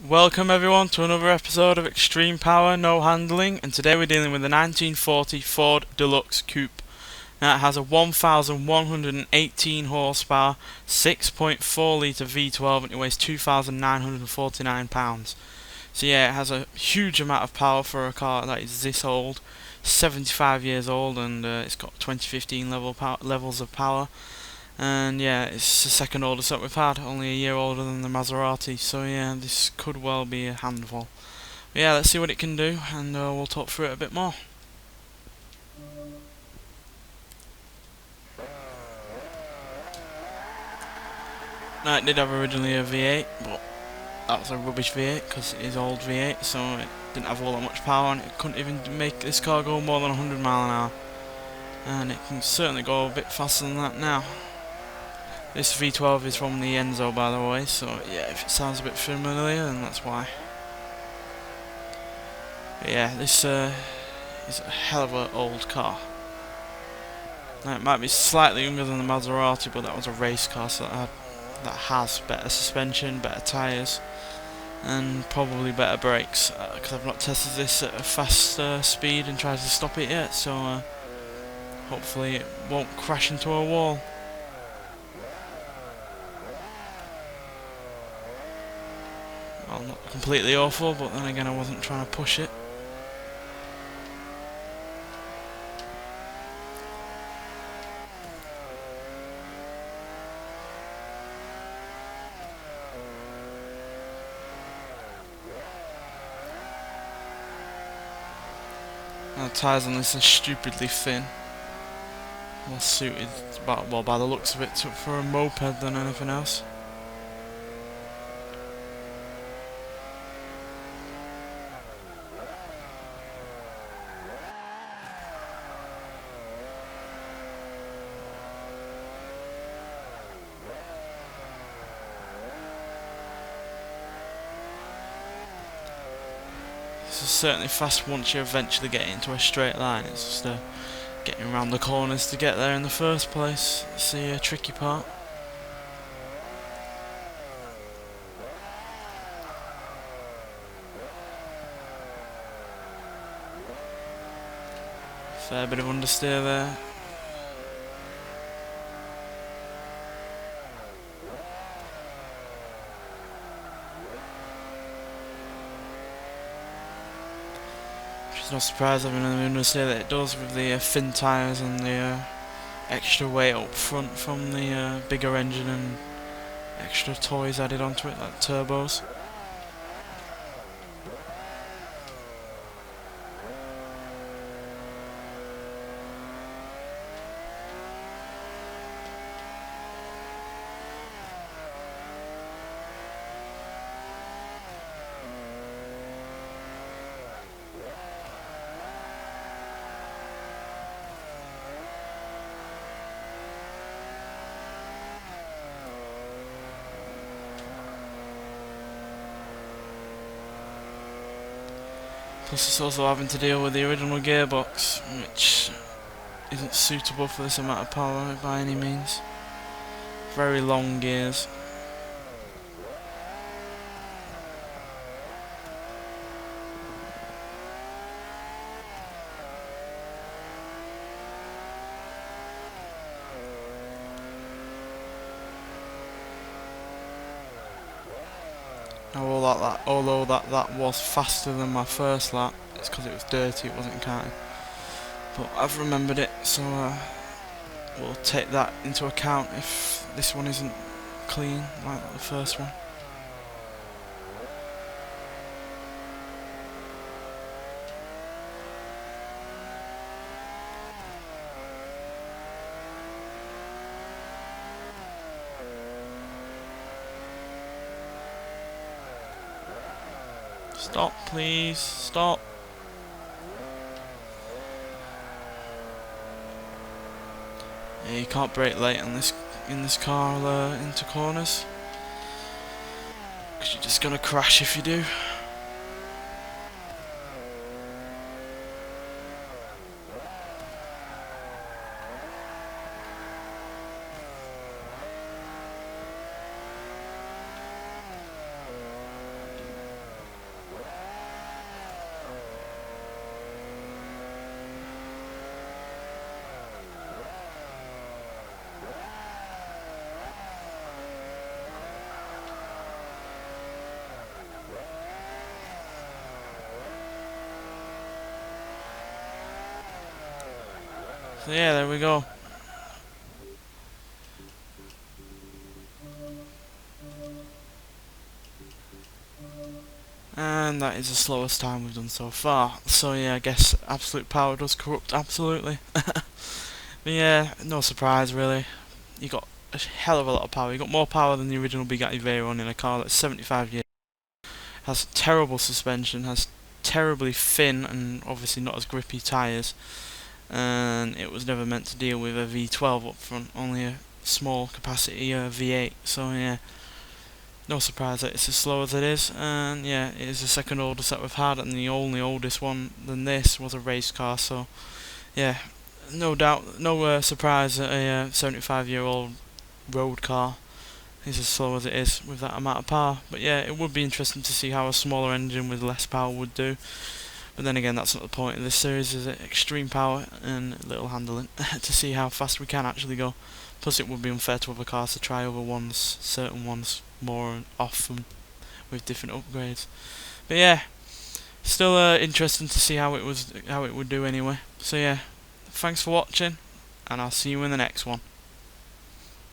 Welcome everyone to another episode of Extreme Power No Handling, and today we're dealing with the 1940 Ford Deluxe Coupe. Now it has a 1118 horsepower, 6.4 litre V12 and it weighs 2,949 pounds. So yeah, it has a huge amount of power for a car that is this old, 75 years old, and it's got 2015 levels of power. And yeah, it's the second oldest that we've had, only a year older than the Maserati, so yeah, this could well be a handful. But yeah, let's see what it can do, and we'll talk through it a bit more. Now, it did have originally a V8, but that was a rubbish V8, because it is old V8, so it didn't have all that much power, and it couldn't even make this car go more than 100 mile an hour. And it can certainly go a bit faster than that now. This V12 is from the Enzo, by the way, so yeah, if it sounds a bit familiar, then that's why. But yeah, this is a hell of an old car. Now, it might be slightly younger than the Maserati, but that was a race car, so that has better suspension, better tyres, and probably better brakes, because I've not tested this at a fast speed and tried to stop it yet, so hopefully it won't crash into a wall. Well, not completely awful, but then again I wasn't trying to push it. The tyres on this are stupidly thin. More suited, well, by the looks of it, for a moped than anything else. This is certainly fast once you eventually get into a straight line. It's just getting around the corners to get there in the first place. It's the tricky part. Fair bit of understeer there. It's no surprise having an understeer that it does with the thin tyres and the extra weight up front from the bigger engine and extra toys added onto it like turbos. Plus it's also having to deal with the original gearbox, which isn't suitable for this amount of power by any means. Very long gears. Now although that was faster than my first lap, it's because it was dirty, it wasn't counting. But I've remembered it, so we'll take that into account if this one isn't clean like the first one. Stop, please. Stop. Yeah, you can't brake late on this in this car into corners, because you're just gonna crash if you do. So yeah, there we go. And that is the slowest time we've done so far. So yeah, I guess absolute power does corrupt, absolutely. But yeah, no surprise really. You got a hell of a lot of power. You got more power than the original Bugatti Veyron in a car that's 75 years. Has terrible suspension, has terribly thin and obviously not as grippy tyres. And it was never meant to deal with a V12 up front, only a small capacity V8. So yeah, no surprise that it's as slow as it is, and yeah, it is the second oldest that we've had, and the only oldest one than this was a race car, so yeah, no doubt, no surprise that a 75-year-old road car is as slow as it is with that amount of power. But yeah, it would be interesting to see how a smaller engine with less power would do. But then again, that's not the point of this series, is it? Extreme power and little handling to see how fast we can actually go. Plus, it would be unfair to other cars to try other ones, certain ones, more often with different upgrades. But yeah, still interesting to see how it would do anyway. So yeah, thanks for watching, and I'll see you in the next one.